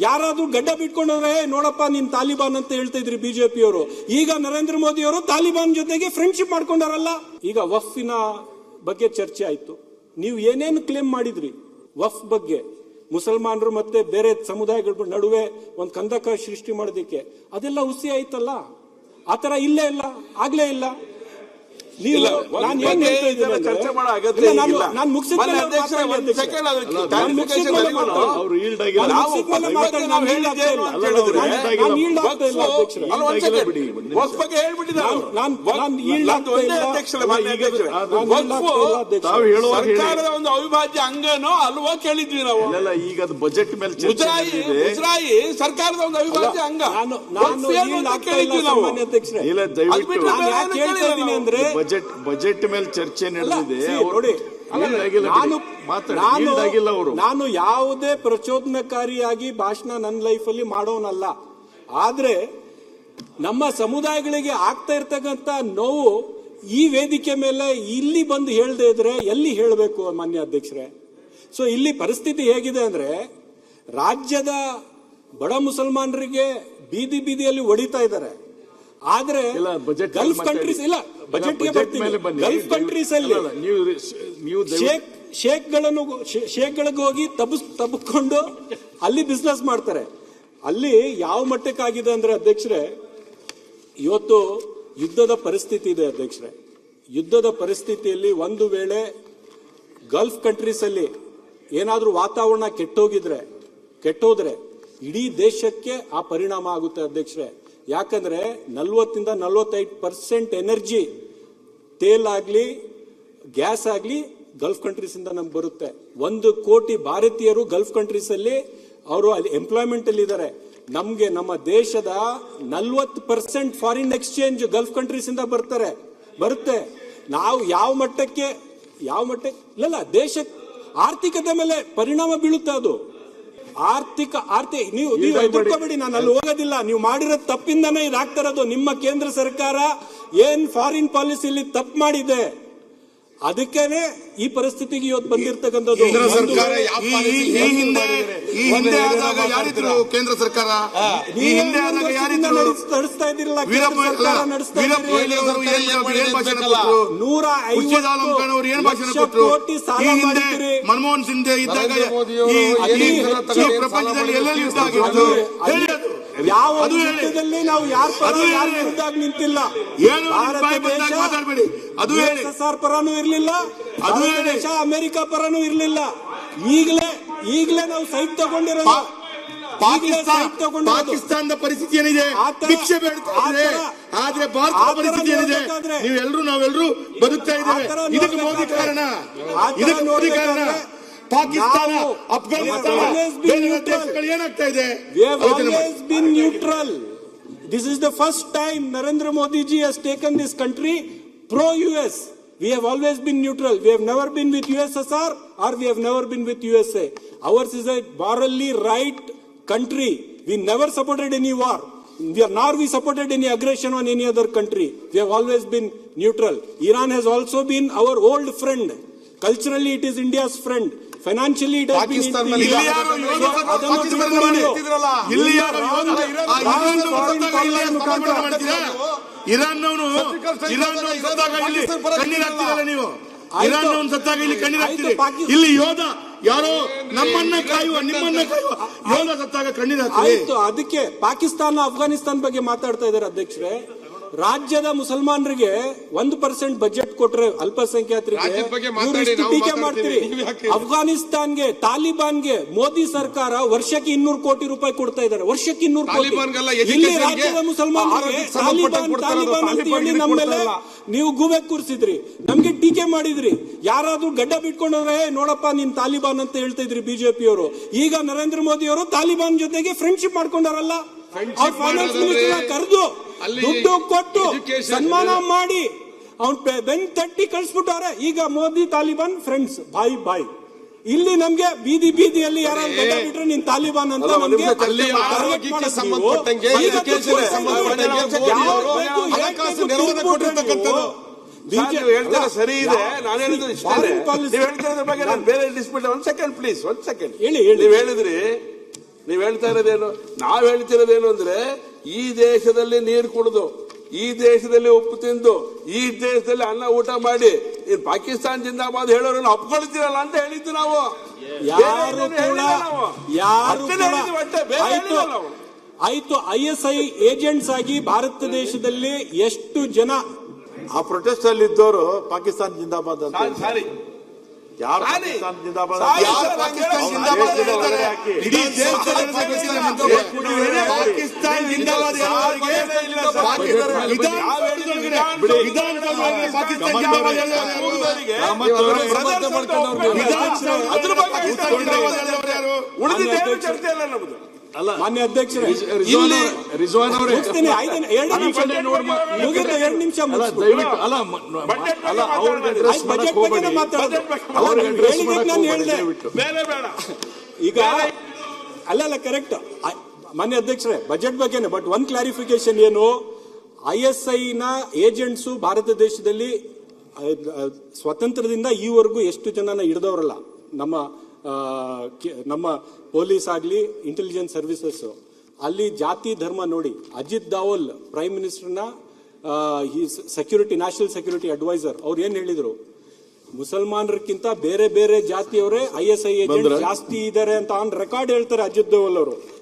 ಯಾರಾದ್ರೂ ಗಡ್ಡ ಬಿಟ್ಕೊಂಡ್ರೆ ನೋಡಪ್ಪ ನೀನ್ ತಾಲಿಬಾನ್ ಅಂತ ಹೇಳ್ತಾ ಇದ್ರಿ ಬಿಜೆಪಿಯವರು. ಈಗ ನರೇಂದ್ರ ಮೋದಿ ಅವರು ತಾಲಿಬಾನ್ ಜೊತೆಗೆ ಫ್ರೆಂಡ್ಶಿಪ್ ಮಾಡ್ಕೊಂಡಾರಲ್ಲ. ಈಗ ವಫ್ನ ಬಗ್ಗೆ ಚರ್ಚೆ ಆಯ್ತು. ನೀವು ಏನೇನು ಕ್ಲೇಮ್ ಮಾಡಿದ್ರಿ ವಫ್ ಬಗ್ಗೆ, ಮುಸಲ್ಮಾನರು ಮತ್ತೆ ಬೇರೆ ಸಮುದಾಯಗಳ ನಡುವೆ ಒಂದು ಕಂದಕ ಸೃಷ್ಟಿ ಮಾಡೋದಕ್ಕೆ, ಅದೆಲ್ಲ ಹುಸಿ ಆಯ್ತಲ್ಲ. ಆತರ ಇಲ್ಲೇ ಇಲ್ಲ, ಆಗ್ಲೇ ಇಲ್ಲ. ನೀವು ನಾನು ಏನ್ ಹೇಳ್ತಾ ಇದ್ದೀನಿ ಚರ್ಚೆ ಮಾಡೋ ಅಗತ್ಯ ಇಲ್ಲ. ನಾನು ಮುಗಿಸಿದ್ಮೇಲೆ ಸರ್ಕಾರದ ಒಂದು ಅವಿಭಾಜ್ಯ ಅಂಗನೋ ಅಲ್ವೋ ಕೇಳಿದ್ವಿ ನಾವು. ಈಗ ಅದು ಬಜೆಟ್ ಮೇಲೆ ಮುಜರಾಯಿ ಸರ್ಕಾರದ ಒಂದು ಅವಿಭಾಜ್ಯ ಅಂಗ ಕೇಳಿದ್ವಿ ನಾವು. ಅಂದ್ರೆ ಬಜೆಟ್ ಮೇಲೆ ಚರ್ಚೆ ನಡೆದಿದೆ. ನಾನು ಯಾವುದೇ ಪ್ರಚೋದನಕಾರಿಯಾಗಿ ಭಾಷಣ ನನ್ನ ಲೈಫಲ್ಲಿ ಮಾಡೋನಲ್ಲ. ಆದ್ರೆ ನಮ್ಮ ಸಮುದಾಯಗಳಿಗೆ ಆಗ್ತಾ ಇರ್ತಕ್ಕಂಥ ನೋವು ಈ ವೇದಿಕೆ ಮೇಲೆ ಇಲ್ಲಿ ಬಂದು ಹೇಳದೇ ಇದ್ರೆ ಎಲ್ಲಿ ಹೇಳಬೇಕು ಮಾನ್ಯ ಅಧ್ಯಕ್ಷರೇ? ಸೊ ಇಲ್ಲಿ ಪರಿಸ್ಥಿತಿ ಹೇಗಿದೆ ಅಂದ್ರೆ, ರಾಜ್ಯದ ಬಡ ಮುಸಲ್ಮಾನರಿಗೆ ಬೀದಿ ಬೀದಿಯಲ್ಲಿ ಹೊಡಿತಾ ಇದ್ದಾರೆ. ಆದ್ರೆ ಗಲ್ಫ್ ಕಂಟ್ರೀಸ್ ಇಲ್ಲ, ಬಜೆಟ್ಗೆ ಬರ್ತೀನಿ. ಗಲ್ಫ್ ಕಂಟ್ರೀಸ್ ಅಲ್ಲಿ ಶೇಖ್ಗಳಿಗೆ ಹೋಗಿ ತಬ್ಕೊಂಡು ಅಲ್ಲಿ ಬಿಸ್ನೆಸ್ ಮಾಡ್ತಾರೆ. ಅಲ್ಲಿ ಯಾವ ಮಟ್ಟಕ್ಕಾಗಿದೆ ಅಂದ್ರೆ ಅಧ್ಯಕ್ಷರೇ, ಇವತ್ತು ಯುದ್ಧದ ಪರಿಸ್ಥಿತಿ ಇದೆ ಅಧ್ಯಕ್ಷರೇ. ಯುದ್ಧದ ಪರಿಸ್ಥಿತಿಯಲ್ಲಿ ಒಂದು ವೇಳೆ ಗಲ್ಫ್ ಕಂಟ್ರೀಸ್ ಅಲ್ಲಿ ಏನಾದ್ರೂ ವಾತಾವರಣ ಕೆಟ್ಟೋದ್ರೆ ಇಡೀ ದೇಶಕ್ಕೆ ಆ ಪರಿಣಾಮ ಆಗುತ್ತೆ ಅಧ್ಯಕ್ಷರೇ. ಯಾಕಂದ್ರೆ 40-45% ಎನರ್ಜಿ, ತೇಲ್ ಆಗ್ಲಿ ಗ್ಯಾಸ್ ಆಗ್ಲಿ ಗಲ್ಫ್ ಕಂಟ್ರೀಸ್ ಇಂದ ನಮ್ಗೆ ಬರುತ್ತೆ. 1 ಕೋಟಿ ಭಾರತೀಯರು ಗಲ್ಫ್ ಕಂಟ್ರೀಸ್ ಅಲ್ಲಿ ಅವರು ಅಲ್ಲಿ ಎಂಪ್ಲಾಯ್ಮೆಂಟ್ ಅಲ್ಲಿ ಇದ್ದಾರೆ. ನಮ್ಗೆ ನಮ್ಮ ದೇಶದ 40% ಫಾರಿನ್ ಎಕ್ಸ್ಚೇಂಜ್ ಗಲ್ಫ್ ಕಂಟ್ರೀಸ್ ಇಂದ ಬರುತ್ತೆ. ನಾವು ಯಾವ ಮಟ್ಟಕ್ಕೆ ಇಲ್ಲ ದೇಶ ಆರ್ಥಿಕತೆ ಮೇಲೆ ಪರಿಣಾಮ ಬೀಳುತ್ತೆ. ಅದು ಆರ್ಥಿಕ ನೀವು ಎದುರ್ಕೋಬೇಡಿ, ನಾನು ಅಲ್ಲಿ ಹೋಗೋದಿಲ್ಲ. ನೀವು ಮಾಡಿರೋ ತಪ್ಪಿಂದಾನೇ ಇದಾಗ್ತಾ ಇರೋದು. ನಿಮ್ಮ ಕೇಂದ್ರ ಸರ್ಕಾರ ಏನ್ ಫಾರಿನ್ ಪಾಲಿಸಿಯಲ್ಲಿ ತಪ್ಪು ಮಾಡಿದೆ, ಅದಕ್ಕೇನೆ ಈ ಪರಿಸ್ಥಿತಿಗೆ ಇವತ್ತು ಬಂದಿರತಕ್ಕಂಥದ್ದು. ಕೇಂದ್ರ ಸರ್ಕಾರ ನಡೆಸ್ತಾ ಇದ್ದಿರಲ್ಲ. 150 ಕೋಟಿ ಸಾಲ ಮಾಡಿದ್ರಿ. ಮನಮೋಹನ್ ಸಿಂಗ್ ಇದ್ದಾಗ ಪ್ರಪಂಚದಲ್ಲಿ ಯಾವ ಯುದ್ಧದಲ್ಲಿ ನಾವು ಯಾರ ವಿರುದ್ಧ ನಿಂತಿಲ್ಲ. USSR ಪರನೂ ಇರ್ಲಿಲ್ಲ, ದೇಶ ಅಮೆರಿಕ ಪರನೂ ಇರ್ಲಿಲ್ಲ. ಈಗಲೇ ನಾವು ಸೈಟ್ ತಗೊಂಡಿರೋದು. ಪಾಕಿಸ್ತಾನದ ಪರಿಸ್ಥಿತಿ ಏನಿದೆ, ಭಿಕ್ಷೆ ಬೇಡ್ತಾರೆ. ಆದ್ರೆ ಭಾರತದ ಪರಿಸ್ಥಿತಿ ಏನಿದೆ, ನಾವೆಲ್ಲರೂ ಬದುಕ್ತಾ ಇದ್ದೇವೆ. ಇದಕ್ಕೆ ಮೋದಿ ಕಾರಣ. ಪಾಕಿಸ್ತಾನ, ಅಫ್ಘಾನಿಸ್ತಾನ ಏನಾಗ್ತಾ ಇದೆ? We have always been neutral. This is the first time Narendra Modi ji has taken this country pro-US. We have always been neutral. We have never been with USSR or we have never been with USA. Ours is a morally right country. We never supported any war. We supported any aggression on any other country. We have always been neutral. Iran has also been our old friend. Culturally, it is India's friend. Financially, it has been ಇರಾನ್ನವನು ಕಣ್ಣೀರಾಗ್ತಿರಲ್ಲ ನೀವು. ಇರಾನ್ನವನು ಸತ್ತಾಗ ಇಲ್ಲಿ ಕಣ್ಣೀರಾಗ್ತಿದೆ. ಇಲ್ಲಿ ಯೋಧ ಯಾರೋ ನಿಮ್ಮನ್ನ ಕಾಯುವ ಯೋಧ ಸತ್ತಾಗ ಕಣ್ಣೀರಾಗ್ತಿದೆ. ಅದಕ್ಕೆ ಪಾಕಿಸ್ತಾನ, ಅಫ್ಘಾನಿಸ್ತಾನ ಬಗ್ಗೆ ಮಾತಾಡ್ತಾ ಇದ್ದಾರೆ ಅಧ್ಯಕ್ಷರೇ. ರಾಜ್ಯದ ಮುಸಲ್ಮಾನರಿಗೆ 1% ಬಜೆಟ್ ಕೊಟ್ರೆ ಅಲ್ಪಸಂಖ್ಯಾತರಿಗೆ ಟೀಕೆ ಮಾಡ್ತೀರಿ. ಅಫ್ಘಾನಿಸ್ತಾನ್ಗೆ, ತಾಲಿಬಾನ್ಗೆ ಮೋದಿ ಸರ್ಕಾರ ವರ್ಷಕ್ಕೆ 200 ಕೋಟಿ ರೂಪಾಯಿ ಕೊಡ್ತಾ ಇದ್ದಾರೆ. ವರ್ಷಕ್ಕೆ 200 ಕೋಟಿ. ಇಲ್ಲಿ ರಾಜ್ಯದ ಮುಸಲ್ಮಾನರಿಗೆ ತಾಲಿಬಾನ್ ಅಂತ ಹೇಳಿ ನಮ್ಮ ಮೇಲೆ ನೀವು ಗೂಬೆ ಕೂರಿಸಿದ್ರಿ, ನಮ್ಗೆ ಟೀಕೆ ಮಾಡಿದ್ರಿ. ಯಾರಾದ್ರೂ ಗಡ್ಡ ಬಿಟ್ಕೊಂಡ್ರೆ ನೋಡಪ್ಪ ನೀನ್ ತಾಲಿಬಾನ್ ಅಂತ ಹೇಳ್ತಾ ಇದ್ರಿ ಬಿಜೆಪಿಯವರು. ಈಗ ನರೇಂದ್ರ ಮೋದಿ ಅವರು ತಾಲಿಬಾನ್ ಜೊತೆಗೆ ಫ್ರೆಂಡ್ಶಿಪ್ ಮಾಡ್ಕೊಂಡಾರಲ್ಲ. ಅವ್ರ ಫೈನಾನ್ಸ್ ಮಿನಿಸ್ಟರ್ ಕರೆದು ದುಡ್ಡು ಕೊಟ್ಟು ಸನ್ಮಾನ ಮಾಡಿ ಅವ್ನ್ ಬೆನ್ ತಟ್ಟಿ ಕಳಿಸ್ಬಿಟ್ಟಾರೆ. ಈಗ ಮೋದಿ ತಾಲಿಬಾನ್ ಫ್ರೆಂಡ್ಸ್ ಬಾಯ್. ಇಲ್ಲಿ ನಮ್ಗೆ ಬೀದಿಯಲ್ಲಿ ಯಾರಾದ್ರು ಗಡ್ಡ ಬಿಟ್ರೆ ನೀನ್ ತಾಲಿಬಾನ್ ಅಂತ ನಮ್ಗೆ ಹೇಳ್ತಾರೆ ಸರಿ ಇದೆ. ನಾನು ಹೇಳಿದ್ರೆ ಇಷ್ಟೇ. ನೀವು ಹೇಳ್ತಿರೋದ್ರ ಬಗ್ಗೆ ನಾನು ಬೇರೆ ಡಿಸ್ಪ್ಯೂಟ್. 1 second please, 1 second. ನೀವು ಹೇಳಿದ್ರಿ ನೀವ್ ಹೇಳ್ತಾ ಇರೋದೇನು? ನಾವ್ ಹೇಳ್ತಿರೋದೇನು ಅಂದ್ರೆ ಈ ದೇಶದಲ್ಲಿ ನೀರು ಕುಡಿದು, ಈ ದೇಶದಲ್ಲಿ ಉಪ್ಪು ತಿಂದು, ಈ ದೇಶದಲ್ಲಿ ಅನ್ನ ಊಟ ಮಾಡಿ ಇನ್ ಪಾಕಿಸ್ತಾನ ಜಿಂದಾಬಾದ್ ಹೇಳೋರನ್ನ ಒಪ್ಕೊಳ್ತೀರಲ್ಲ ಅಂತ ಹೇಳಿದ್ದು ನಾವು. ಯಾರು ಆಯ್ತು, ISI ಏಜೆಂಟ್ಸ್ ಆಗಿ ಭಾರತ ದೇಶದಲ್ಲಿ ಎಷ್ಟು ಜನ ಆ ಪ್ರೊಟೆಸ್ಟ್ ಅಲ್ಲಿ ಇದ್ದವರು ಪಾಕಿಸ್ತಾನ ಜಿಂದಾಬಾದ್ ಅಂತ ಸಾರಿ ಯಾರು ಪಾಕಿಸ್ತಾನ ಜಿಂದಾಬಾದ್ ಯಾರು ಪಾಕಿಸ್ತಾನ ಜಿಂದಾಬಾದ್ ಹೇಳ್ತಾರೆ? ಇಡೀ ದೇಶದ ಪಾಕಿಸ್ತಾನ ಜಿಂದಾಬಾದ್ ಹೇಳೋರಿಗೆ ವಿಧಾನಸೌಧದಲ್ಲಿ ಪಾಕಿಸ್ತಾನ ಜಿಂದಾಬಾದ್ ಉಳಿದಿದ್ದೇನು ಚರ್ಚೆ ಅಲ್ಲ ನಮ್ದು. ಅಲ್ಲ ಮಾನ್ಯ ಅಧ್ಯಕ್ಷರೇ, ರಿಜ್ವಾನ್ ಅವರೇ ಮುಗಿಸ್ತೀನಿ. 2 ನಿಮಿಷ ಮುಗಿದು 2 ನಿಮಿಷ ಅಲ್ಲ ದಯವಿಟ್ಟು ಅಲ್ಲ ಅಲ್ಲ ಅವ್ರಿಗೆ ಅಡ್ರೆಸ್ ಮಾಡಕ್ ಹೋಗ್ಬೇಡಿ. ಅವ್ರಿಗೆ ಅಡ್ರೆಸ್ ಮಾಡಕ್ ಹೋಗ್ಬೇಡಿ ದಯವಿಟ್ಟು. ಬೇರೆ ಬೇಡ ಈಗ ಅಲ್ಲ ಕರೆಕ್ಟ್ ಮಾನ್ಯ ಅಧ್ಯಕ್ಷರೇ, ಬಜೆಟ್ ಬಗ್ಗೆನೆ. ಬಟ್ ಒನ್ ಕ್ಲಾರಿಫಿಕೇಶನ್ ಏನು, ISI ನ ಏಜೆಂಟ್ಸು ಭಾರತ ದೇಶದಲ್ಲಿ ಸ್ವತಂತ್ರದಿಂದ ಈವರೆಗೂ ಎಷ್ಟು ಜನನ ಹಿಡಿದವರಲ್ಲ. ನಮ್ಮ ಪೊಲೀಸ್ ಆಗ್ಲಿ, ಇಂಟೆಲಿಜೆನ್ಸ್ ಸರ್ವಿಸಸ್, ಅಲ್ಲಿ ಜಾತಿ ಧರ್ಮ ನೋಡಿ. ಅಜಿತ್ ದಾವಲ್ ಪ್ರೈಮ್ ಮಿನಿಸ್ಟರ್ನ ಸೆಕ್ಯೂರಿಟಿ, ನ್ಯಾಷನಲ್ ಸೆಕ್ಯೂರಿಟಿ ಅಡ್ವೈಸರ್, ಅವ್ರು ಏನ್ ಹೇಳಿದ್ರು, ಮುಸಲ್ಮಾನರಕ್ಕಿಂತ ಬೇರೆ ಬೇರೆ ಜಾತಿಯವರೇ ISI ಏಜೆಂಟ್ ಜಾಸ್ತಿ ಇದ್ದಾರೆ ಅಂತ ಆನ್ ರೆಕಾರ್ಡ್ ಹೇಳ್ತಾರೆ ಅಜಿತ್ ದೋವಲ್ ಅವರು.